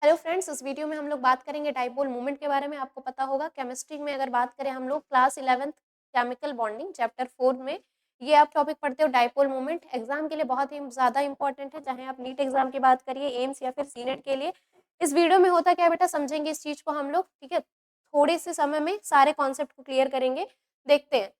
Hello friends, इस video में हम लोग बात करेंगे डाइपोल मूवमेंट के बारे में। आपको पता होगा केमिस्ट्री में अगर बात करें हम लोग class 11th chemical bonding chapter 4 में ये आप टॉपिक पढ़ते हो डाइपोल मूवमेंट। एग्जाम के लिए बहुत ही ज़्यादा इंपॉर्टेंट है, चाहे आप नीट एग्जाम की बात करिए, एम्स या फिर सीनेट के लिए। इस वीडियो में होता क्या है बेटा, समझेंगे इस चीज़ को हम लोग, ठीक है। थोड़े से समय में सारे कॉन्सेप्ट को क्लियर करेंगे। देखते हैं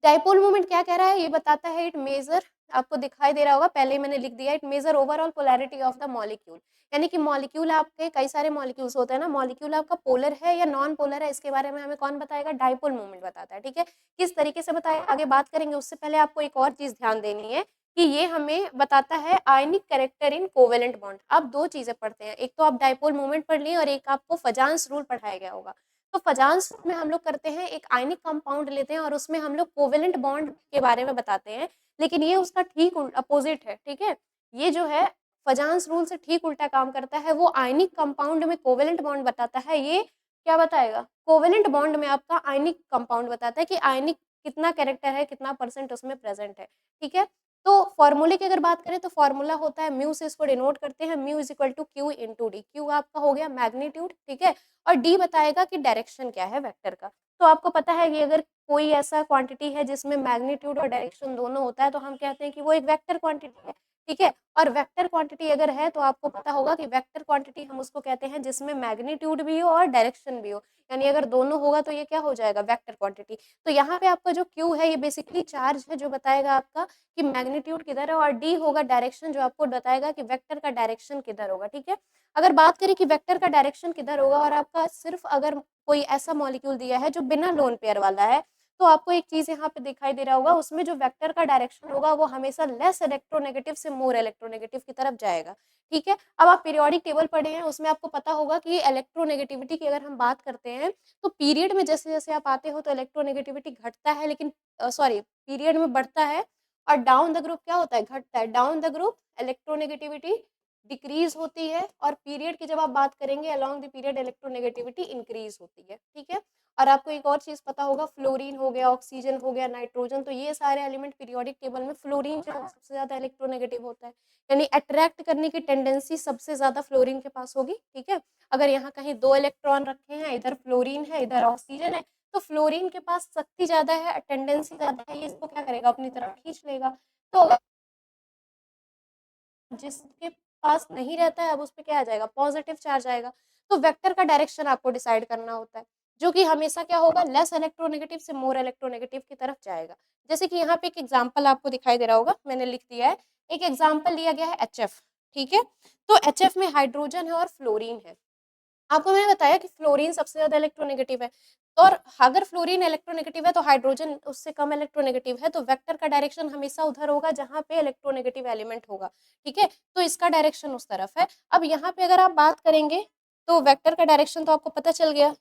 डाइपोल मूवमेंट क्या कह रहा है। ये बताता है इट मेजर, आपको दिखाई दे रहा होगा, पहले ही मैंने लिख दिया, it measure overall polarity of the molecule. यानी कि मॉलिक्यूल आपके कई सारे मॉलिक्यूल्स होते हैं ना, मॉलिक्यूल आपका पोलर है या नॉन पोलर है, इसके बारे में हमें कौन बताएगा, डाइपोल मूवमेंट बताता है, ठीक है। किस तरीके से बताया आगे बात करेंगे, उससे पहले आपको एक और चीज ध्यान देनी है कि ये हमें बताता है आयनिक कैरेक्टर इन कोवेलेंट बॉन्ड। आप दो चीजें पढ़ते हैं, एक तो आप डाइपोल मूवमेंट पढ़ लिए और एक आपको फजांस रूल पढ़ाया गया होगा। तो फजांस रूल में हम लोग करते हैं, एक आयनिक कंपाउंड लेते हैं और उसमें हम लोग कोवेलेंट बॉन्ड के बारे में बताते हैं, लेकिन ये उसका ठीक अपोजिट है, ठीक है। ये जो है फजांस रूल से ठीक उल्टा काम करता है। वो आयनिक कंपाउंड में कोवेलेंट बॉन्ड बताता है, ये क्या बताएगा, कोवेलेंट बॉन्ड में आपका आयनिक कंपाउंड बताता है कि आयनिक कितना कैरेक्टर है, कितना परसेंट उसमें प्रेजेंट है, ठीक है। तो फॉर्मूले की अगर बात करें तो फॉर्मूला होता है म्यू, से इसको डिनोट करते हैं, mu is equal to Q into D. Q आपका हो गया मैग्नीट्यूड, ठीक है, और डी बताएगा कि डायरेक्शन क्या है वेक्टर का। तो आपको पता है कि अगर कोई ऐसा क्वांटिटी है जिसमें मैग्नीट्यूड और डायरेक्शन दोनों होता है तो हम कहते हैं कि वो एक वेक्टर क्वांटिटी है, ठीक है। और वेक्टर क्वांटिटी अगर है तो आपको पता होगा कि वेक्टर क्वांटिटी हम उसको कहते हैं जिसमें मैग्नीट्यूड भी हो और डायरेक्शन भी हो, यानी अगर दोनों होगा तो ये क्या हो जाएगा, वेक्टर क्वांटिटी। तो यहाँ पे आपका जो क्यू है ये बेसिकली चार्ज है जो बताएगा आपका कि मैग्नीट्यूड किधर है, और डी होगा डायरेक्शन जो आपको बताएगा कि वेक्टर का डायरेक्शन किधर होगा, ठीक है। अगर बात करें कि वेक्टर का डायरेक्शन किधर होगा और आपका सिर्फ अगर कोई ऐसा मॉलिक्यूल दिया है जो बिना लोन पेयर वाला है, तो आपको एक चीज यहाँ पे दिखाई दे रहा होगा, उसमें जो वेक्टर का डायरेक्शन होगा वो हमेशा लेस इलेक्ट्रोनेगेटिव से मोर इलेक्ट्रोनेगेटिव की तरफ जाएगा, ठीक है। अब आप पीरियोडिक टेबल पढ़े हैं, उसमें आपको पता होगा कि इलेक्ट्रोनेगेटिविटी की अगर हम बात करते हैं तो पीरियड में जैसे जैसे आप आते हो तो इलेक्ट्रोनेगेटिविटी घटता है, लेकिन सॉरी पीरियड में बढ़ता है, और डाउन द ग्रुप क्या होता है, घटता है। Down the group electronegativity decrease होती है, और पीरियड की जब आप बात करेंगे along the period electronegativity increase होती है, ठीक है। और आपको एक और चीज पता होगा, फ्लोरीन हो गया, ऑक्सीजन हो गया, नाइट्रोजन, तो ये सारे एलिमेंट पीरियोडिक टेबल में फ्लोरीन जो है सबसे ज्यादा इलेक्ट्रोनेगेटिव होता है, यानी अट्रैक्ट करने की टेंडेंसी सबसे ज्यादा फ्लोरीन के पास होगी, ठीक है। अगर यहाँ कहीं दो इलेक्ट्रॉन रखे हैं, इधर फ्लोरीन है इधर ऑक्सीजन है, तो फ्लोरीन के पास शक्ति ज्यादा है, टेंडेंसी ज्यादा है, ये इसको क्या करेगा, अपनी तरफ खींच लेगा। तो जिसके पास नहीं रहता है अब उस पे क्या आ जाएगा, पॉजिटिव चार्ज आएगा। तो वेक्टर का डायरेक्शन आपको डिसाइड करना होता है, जो कि हमेशा क्या होगा, लेस इलेक्ट्रोनेगेटिव से मोर इलेक्ट्रोनेगेटिव की तरफ जाएगा। जैसे कि यहाँ पे एक एग्जांपल आपको दिखाई दे रहा होगा, मैंने लिख दिया है, एक एग्जांपल लिया गया है HF, ठीक है। तो HF में हाइड्रोजन है और फ्लोरीन है। आपको मैंने बताया कि फ्लोरीन सबसे ज्यादा इलेक्ट्रोनेगेटिव है, तो और अगर फ्लोरीन इलेक्ट्रोनेगेटिव है तो हाइड्रोजन उससे कम इलेक्ट्रोनेगेटिव है, तो वेक्टर का डायरेक्शन हमेशा उधर होगा जहां पे इलेक्ट्रोनेगेटिव एलिमेंट होगा, ठीक है। तो इसका डायरेक्शन उस तरफ है। अब यहाँ पे अगर आप बात करेंगे तो वेक्टर का डायरेक्शन तो आपको पता चल गया,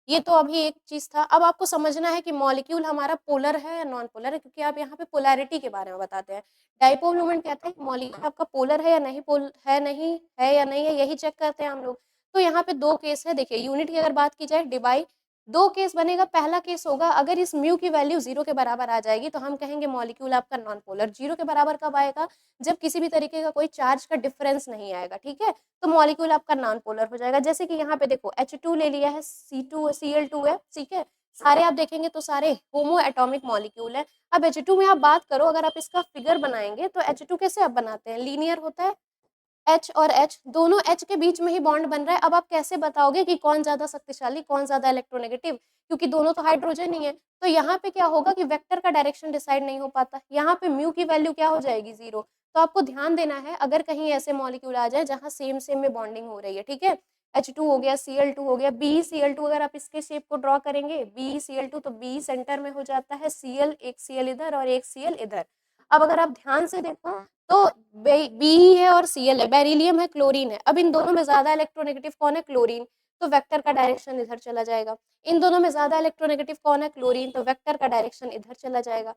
ये तो अभी एक चीज था। अब आपको समझना है कि मॉलिक्यूल हमारा पोलर है या नॉन पोलर है, क्योंकि आप यहाँ पे पोलैरिटी के बारे में बताते हैं। डाइपोल मोमेंट कहते हैं मॉलिक्यूल आपका पोलर है या नहीं, पोल है नहीं है या नहीं है, यही चेक करते हैं हम लोग। तो यहाँ पे दो केस है, देखिए यूनिट की अगर बात की जाए डिवाई, दो केस बनेगा। पहला केस होगा अगर इस म्यू की वैल्यू 0 के बराबर आ जाएगी तो हम कहेंगे मॉलिक्यूल आपका नॉन पोलर। 0 के बराबर कब आएगा, जब किसी भी तरीके का कोई चार्ज का डिफरेंस नहीं आएगा, ठीक है, तो मॉलिक्यूल आपका नॉन पोलर हो जाएगा। जैसे कि यहाँ पे देखो H2 ले लिया है, C2 Cl2 है, ठीक है, सारे आप देखेंगे तो सारे होमो एटॉमिक मॉलिक्यूल है। अब H2 में आप बात करो, अगर आप इसका फिगर बनाएंगे तो H2 कैसे आप बनाते हैं, लीनियर होता है, एच और एच दोनों एच के बीच में ही बॉन्ड बन रहा है। अब आप कैसे बताओगे कि कौन ज्यादा शक्तिशाली, कौन ज्यादा इलेक्ट्रोनेगेटिव, क्योंकि दोनों तो हाइड्रोजन ही है। तो यहाँ पे क्या होगा कि वेक्टर का डायरेक्शन डिसाइड नहीं हो पाता, यहाँ पे म्यू की वैल्यू क्या हो जाएगी, 0। तो आपको ध्यान देना है अगर कहीं ऐसे मॉलिक्यूल आ जाए जहाँ सेम सेम में बॉन्डिंग हो रही है, ठीक है। H2 हो गया, Cl2 हो गया, BeCl2, अगर आप इसके शेप को ड्रॉ करेंगे BeCl2, तो B सेंटर में हो जाता है, Cl एक Cl इधर और एक Cl इधर। अब अगर आप ध्यान से देखो तो बी है और Cl है, बेरिलियम है, क्लोरीन है। अब इन दोनों में ज्यादा इलेक्ट्रोनेगेटिव कौन है, क्लोरीन, तो वेक्टर का डायरेक्शन इधर चला जाएगा। इन दोनों में ज्यादा इलेक्ट्रोनेगेटिव कौन है, क्लोरीन, तो वेक्टर का डायरेक्शन इधर चला जाएगा,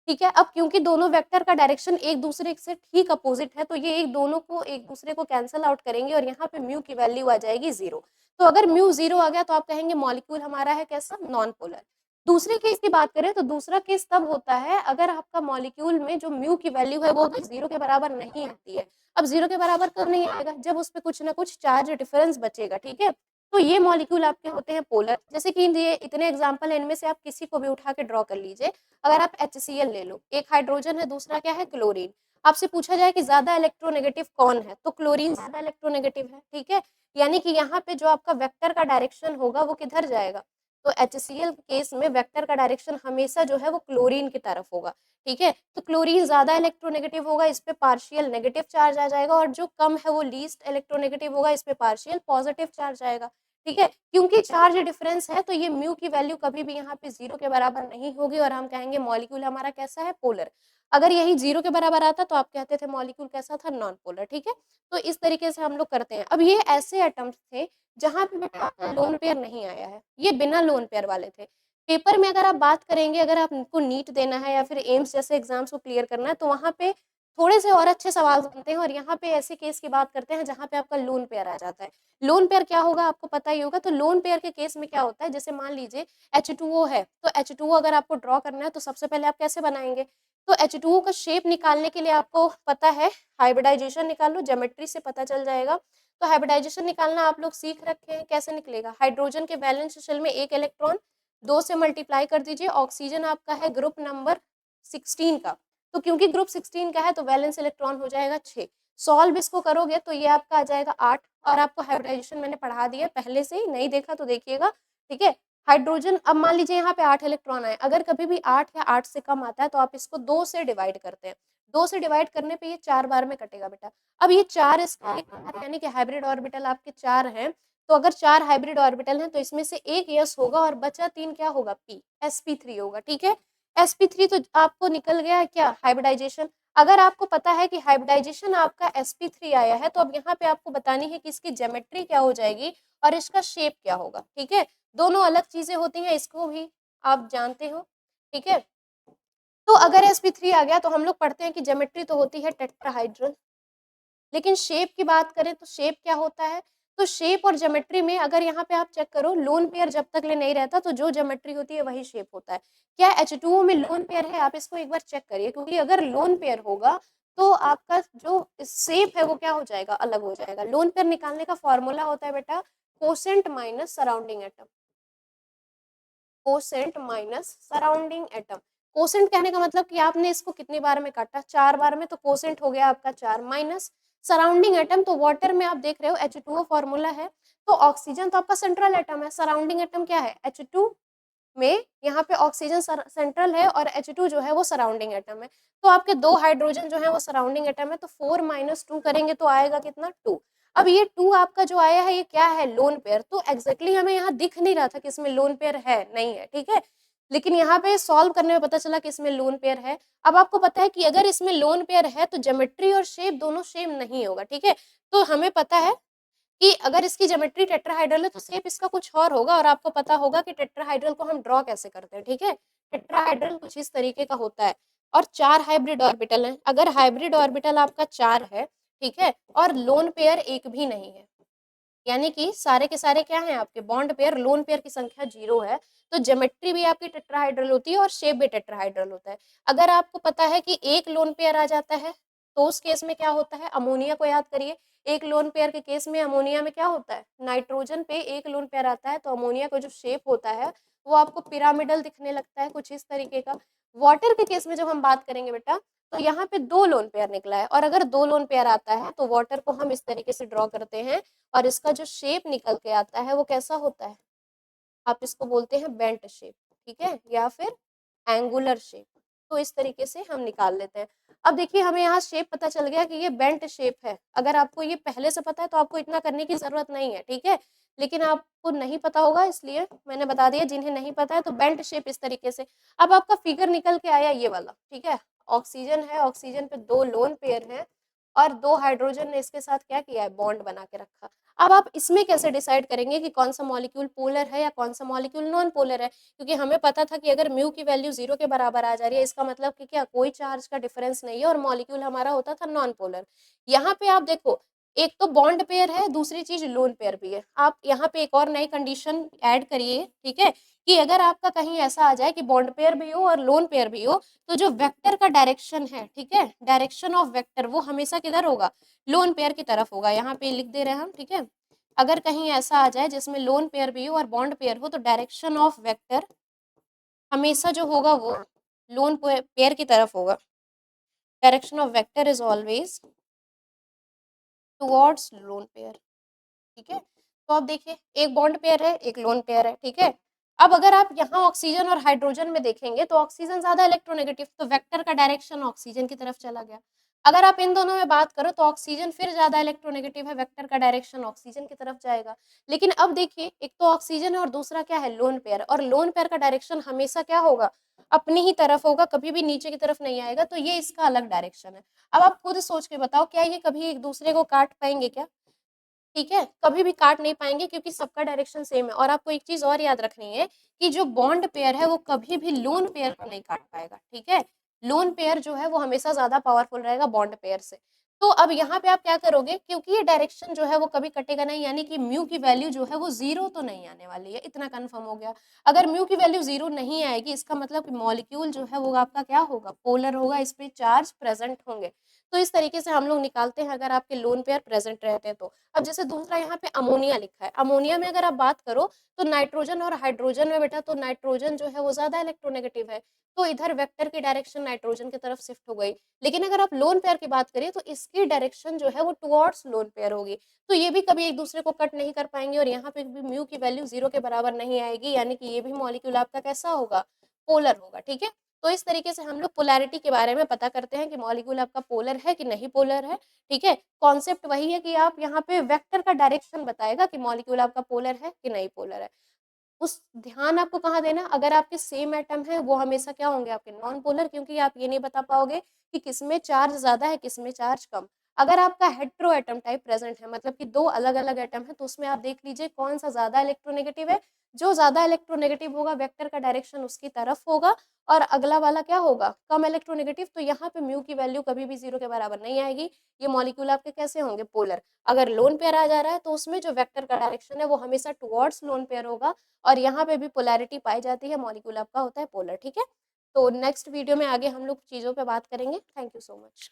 ठीक है। अब क्योंकि दोनों वेक्टर का डायरेक्शन एक दूसरे से ठीक अपोजिट है, तो ये एक दोनों को एक दूसरे को कैंसल आउट करेंगे और यहाँ पे म्यू की वैल्यू आ जाएगी 0। तो अगर म्यू 0 आ गया तो आप कहेंगे मॉलिक्यूल हमारा है कैसा, नॉन पोलर। दूसरे केस की बात करें तो दूसरा केस तब होता है अगर आपका मॉलिक्यूल में जो म्यू की वैल्यू है वो 0 के बराबर नहीं आती है। अब 0 के बराबर कब नहीं आएगा? जब उस पे कुछ ना कुछ चार्ज डिफरेंस बचेगा, ठीक है? तो ये मॉलिक्यूल आपके होते हैं पोलर। जैसे कि ये इतने एग्जांपल हैं, इनमें से आप किसी को भी उठा के ड्रॉ कर लीजिए। अगर आप HCl ले लो, एक हाइड्रोजन है, दूसरा क्या है? क्लोरीन। आपसे पूछा जाए कि ज़्यादा इलेक्ट्रोनेगेटिव कौन है? तो क्लोरीन ज़्यादा इलेक्ट्रोनेगेटिव है, ठीक है? यानी कि यहाँ पे जो आपका वेक्टर का डायरेक्शन होगा वो किधर जाएगा? तो HCl केस में वेक्टर का डायरेक्शन हमेशा जो है वो क्लोरीन की तरफ होगा, ठीक है? तो क्लोरीन ज़्यादा इलेक्ट्रोनेगेटिव होगा, इस पे पार्शियल नेगेटिव चार्ज आ जाएगा, और जो कम है वो लीस्ट इलेक्ट्रोनेगेटिव होगा, इस पे पार्शियल पॉजिटिव चार्ज आएगा, ठीक है? क्योंकि चार्ज डिफरेंस है तो ये म्यू की वैल्यू कभी भी यहाँ पे 0 के बराबर नहीं होगी और हम कहेंगे मॉलिक्यूल हमारा कैसा है? पोलर। अगर यही 0 के बराबर आता तो आप कहते थे मॉलिक्यूल कैसा था? नॉन पोलर, ठीक है? तो इस तरीके से हम लोग करते हैं। अब ये ऐसे एटम्स थे जहाँ पे बेटा लोन पेयर नहीं आया है, ये बिना लोन पेयर वाले थे। पेपर में अगर आप बात करेंगे, अगर आपको नीट देना है या फिर एम्स जैसे एग्जाम्स को क्लियर करना है, तो वहाँ पे थोड़े से और अच्छे सवाल बनते हैं, और यहाँ पे ऐसे केस की बात करते हैं जहाँ पे आपका लोन पेयर आ जाता है। लोन पेयर क्या होगा आपको पता ही होगा। तो लोन पेयर के केस में क्या होता है, जैसे मान लीजिए H2O है, तो H2O अगर आपको ड्रॉ करना है तो सबसे पहले आप कैसे बनाएंगे? तो H2O का शेप निकालने के लिए आपको पता है हाइब्रिडाइजेशन निकाल लो, ज्योमेट्री से पता चल जाएगा। तो हाइब्रिडाइजेशन निकालना आप लोग सीख रखे हैं, कैसे निकलेगा? हाइड्रोजन के वैलेंस शेल में एक इलेक्ट्रॉन 2 से मल्टीप्लाई कर दीजिए, ऑक्सीजन आपका है ग्रुप नंबर 16 का, तो क्योंकि ग्रुप 16 का है तो वैलेंस इलेक्ट्रॉन हो जाएगा 6। सॉल्व इसको करोगे तो ये आपका आ जाएगा 8, और आपको हाइब्रिडाइजेशन मैंने पढ़ा दिया पहले से ही, नहीं देखा तो देखिएगा, ठीक है? हाइड्रोजन, अब मान लीजिए यहाँ पे 8 इलेक्ट्रॉन आए, अगर कभी भी 8 या 8 से कम आता है तो आप इसको 2 से डिवाइड करते हैं। 2 से डिवाइड करने पे ये 4 बार में कटेगा बेटा। अब ये 4 इसका यानी कि हाइब्रिड ऑर्बिटल आपके 4 हैं, तो अगर 4 हाइब्रिड ऑर्बिटल हैं तो इसमें से एक यस होगा और बचा 3 क्या होगा? पी, sp3 होगा, ठीक है? sp3 तो आपको निकल गया क्या? हाइब्रिडाइजेशन। अगर आपको पता है कि हाइब्रिडाइजेशन आपका sp3 आया है, तो अब यहाँ पे आपको बतानी है कि इसकी ज्योमेट्री क्या हो जाएगी और इसका शेप क्या होगा, ठीक है? दोनों अलग चीजें होती हैं, इसको भी आप जानते हो, ठीक है? तो अगर sp3 आ गया तो हम लोग पढ़ते हैं कि ज्योमेट्री तो होती है टेट्राहाइड्रल, लेकिन शेप की बात करें तो शेप क्या होता है? तो शेप और ज्योमेट्री में अगर यहाँ पे आप चेक करो, लोन पेयर जब तक ले नहीं रहता तो जो ज्योमेट्री होती है वही शेप होता है। क्या H2O में लोन पेयर है? आप इसको एक बार चेक करिए, क्योंकि अगर लोन पेयर होगा तो आपका जो शेप है वो क्या हो जाएगा? अलग हो जाएगा। लोन पेयर निकालने का फॉर्मूला होता है बेटा quotient minus surrounding atom, quotient minus surrounding atom. Quotient कहने का मतलब कि आपने इसको कितनी बार में काटा? 4 बार में, तो कोसेंट हो गया आपका 4, माइनस सराउंडिंग एटम। तो वाटर में आप देख रहे हो H2O फॉर्मूला है, तो ऑक्सीजन तो आपका सेंट्रल एटम है, सराउंडिंग एटम क्या है? H2 में, यहाँ पे ऑक्सीजन सेंट्रल है और H2 जो है वो सराउंडिंग एटम है। तो आपके 2 हाइड्रोजन जो है वो सराउंडिंग एटम है, तो 4 माइनस 2 करेंगे तो आएगा कितना? 2। अब ये 2 आपका जो आया है ये क्या है? Lone pair. तो एग्जैक्टली हमें यहाँ दिख नहीं रहा था कि इसमें लोन पेयर है नहीं है, ठीक है? लेकिन यहाँ पे सॉल्व करने में पता चला कि इसमें लोन पेयर है। अब आपको पता है कि अगर इसमें लोन पेयर है तो ज्योमेट्री और शेप दोनों सेम नहीं होगा, ठीक है? तो हमें पता है कि अगर इसकी ज्योमेट्री टेट्राहाइड्रल है तो शेप इसका कुछ और होगा, और आपको पता होगा कि टेट्राहाइड्रल को हम ड्रॉ कैसे करते हैं, ठीक है? टेट्राहाइड्रल कुछ इस तरीके का होता है, और 4 हाइब्रिड ऑर्बिटल हैं। अगर हाइब्रिड ऑर्बिटल आपका 4 है, ठीक है, और लोन पेयर एक भी नहीं है, यानी कि सारे के सारे क्या हैं आपके? Bond pair. लोन पेयर की संख्या 0 है, तो ज्योमेट्री भी आपकी टेट्राहाइड्रल होती है और शेप भी टेट्राहाइड्रल होता है। अगर आपको पता है कि एक लोन पेयर आ जाता है तो उस केस में क्या होता है? अमोनिया को याद करिए। एक लोन पेयर के केस में अमोनिया में क्या होता है? नाइट्रोजन पे एक लोन पेयर आता है तो अमोनिया का जो शेप होता है वो आपको पिरामिडल दिखने लगता है, कुछ इस तरीके का। वाटर के केस में जब हम बात करेंगे बेटा, तो यहाँ पे 2 लोन पेयर निकला है, और अगर 2 लोन पेयर आता है तो वाटर को हम इस तरीके से ड्रॉ करते हैं, और इसका जो शेप निकल के आता है वो कैसा होता है? आप इसको बोलते हैं बेंट शेप, ठीक है, या फिर एंगुलर शेप। तो इस तरीके से हम निकाल लेते हैं। अब देखिए हमें यहाँ शेप पता चल गया कि ये बेंट शेप है। अगर आपको ये पहले से पता है तो आपको इतना करने की जरूरत नहीं है, ठीक है? लेकिन आपको नहीं पता होगा इसलिए मैंने बता दिया, जिन्हें नहीं पता है तो बेंट शेप इस तरीके से। अब आपका फिगर निकल के आया ये वाला, ठीक है? ऑक्सीजन है, ऑक्सीजन पे 2 लोन पेयर है और 2 हाइड्रोजन ने इसके साथ क्या किया है? बॉन्ड बना के रखा। अब आप इसमें कैसे डिसाइड करेंगे कि कौन सा मॉलिक्यूल पोलर है या कौन सा मॉलिक्यूल नॉन पोलर है? क्योंकि हमें पता था कि अगर म्यू की वैल्यू 0 के बराबर आ जा रही है, इसका मतलब कि क्या कोई चार्ज का डिफरेंस नहीं है और मॉलिक्यूल हमारा होता था नॉन पोलर। यहाँ पे आप देखो, एक तो बॉन्ड पेयर है, दूसरी चीज लोन पेयर भी है। आप यहाँ पे एक और नई कंडीशन ऐड करिए, ठीक है, कि अगर आपका कहीं ऐसा आ जाए कि बॉन्ड पेयर भी हो और लोन पेयर भी हो, तो जो वेक्टर का डायरेक्शन है, ठीक है, डायरेक्शन ऑफ वेक्टर वो हमेशा किधर होगा, लोन पेयर की तरफ होगा। यहाँ पे लिख दे रहे हैं हम, ठीक है। अगर कहीं ऐसा आ जाए जिसमें लोन पेयर भी हो और बॉन्ड पेयर हो, तो डायरेक्शन ऑफ वेक्टर हमेशा जो होगा वो लोन पेयर की तरफ होगा। Direction of vector is always towards lone pair, ठीक है। तो अब देखिए, एक बॉन्ड पेयर है, एक लोन पेयर है, ठीक है। अब अगर आप यहाँ ऑक्सीजन और हाइड्रोजन में देखेंगे तो ऑक्सीजन ज्यादा इलेक्ट्रोनेगेटिव, तो वेक्टर का डायरेक्शन ऑक्सीजन की तरफ चला गया। अगर आप इन दोनों में बात करो तो ऑक्सीजन फिर ज्यादा इलेक्ट्रोनेगेटिव है, वेक्टर का डायरेक्शन ऑक्सीजन की तरफ जाएगा। लेकिन अब देखिए, एक तो ऑक्सीजन है और दूसरा क्या है, लोन पेयर, और लोन पेयर का डायरेक्शन हमेशा क्या होगा, अपनी ही तरफ होगा, कभी भी नीचे की तरफ नहीं आएगा, तो ये इसका अलग डायरेक्शन है। अब आप खुद सोच के बताओ, क्या ये कभी एक दूसरे को काट पाएंगे क्या, ठीक है, कभी भी काट नहीं पाएंगे, क्योंकि सबका डायरेक्शन सेम है। और आपको एक चीज और याद रखनी है कि जो बॉन्ड पेयर है वो कभी भी लोन पेयर को नहीं काट पाएगा, ठीक है। लोन पेयर जो है वो हमेशा ज्यादा पावरफुल रहेगा बॉन्ड पेयर से। तो अब यहाँ पे आप क्या करोगे, क्योंकि ये डायरेक्शन जो है वो कभी कटेगा नहीं, यानी कि म्यू की वैल्यू जो है वो जीरो तो नहीं आने वाली है, इतना कंफर्म हो गया। अगर म्यू की वैल्यू जीरो नहीं आएगी, इसका मतलब कि मॉलिक्यूल जो है वो आपका क्या होगा, पोलर होगा, इस पे चार्ज प्रेजेंट होंगे। तो इस तरीके से हम लोग निकालते हैं अगर आपके लोन पेयर प्रेजेंट रहते हैं तो। अब जैसे दूसरा यहाँ पे अमोनिया लिखा है, अमोनिया में अगर आप बात करो तो नाइट्रोजन और हाइड्रोजन में बेटा, तो नाइट्रोजन जो है वो ज्यादा इलेक्ट्रोनेगेटिव है, तो इधर वेक्टर की डायरेक्शन नाइट्रोजन की तरफ शिफ्ट हो गई। लेकिन अगर आप लोन पेयर की बात करिए तो इसकी डायरेक्शन जो है वो टुवर्ड्स लोन पेयर होगी, तो ये भी कभी एक दूसरे को कट नहीं कर पाएंगे, और यहाँ पे भी म्यू की वैल्यू जीरो के बराबर नहीं आएगी, यानी कि ये भी मॉलिक्यूल आपका कैसा होगा, पोलर होगा, ठीक है। तो इस तरीके से हम लोग पोलैरिटी के बारे में पता करते हैं कि मॉलिक्यूल आपका पोलर है कि नहीं पोलर है, ठीक है। कॉन्सेप्ट वही है कि आप यहाँ पे वेक्टर का डायरेक्शन बताएगा कि मॉलिक्यूल आपका पोलर है कि नहीं पोलर है। उस ध्यान आपको कहाँ देना, अगर आपके सेम एटम है वो हमेशा क्या होंगे, आपके नॉन पोलर, क्योंकि आप ये नहीं बता पाओगे कि किसमें चार्ज ज्यादा है किसमें चार्ज कम। अगर आपका हेट्रो एटम टाइप प्रेजेंट है, मतलब कि दो अलग अलग एटम है, तो उसमें आप देख लीजिए कौन सा ज्यादा इलेक्ट्रोनेगेटिव है। जो ज्यादा इलेक्ट्रोनेगेटिव होगा वेक्टर का डायरेक्शन उसकी तरफ होगा, और अगला वाला क्या होगा, कम इलेक्ट्रोनेगेटिव, तो यहाँ पे म्यू की वैल्यू कभी भी जीरो के बराबर नहीं आएगी। ये मॉलिक्यूल आपके कैसे होंगे, पोलर। अगर लोन पेयर आ जा रहा है तो उसमें जो वेक्टर का डायरेक्शन है वो हमेशा टुवर्ड्स लोन पेयर होगा, और यहाँ पे भी पोलैरिटी पाई जाती है, मॉलिक्यूल आपका होता है पोलर, ठीक है। तो नेक्स्ट वीडियो में आगे हम लोग चीज़ों पे बात करेंगे। Thank you so much.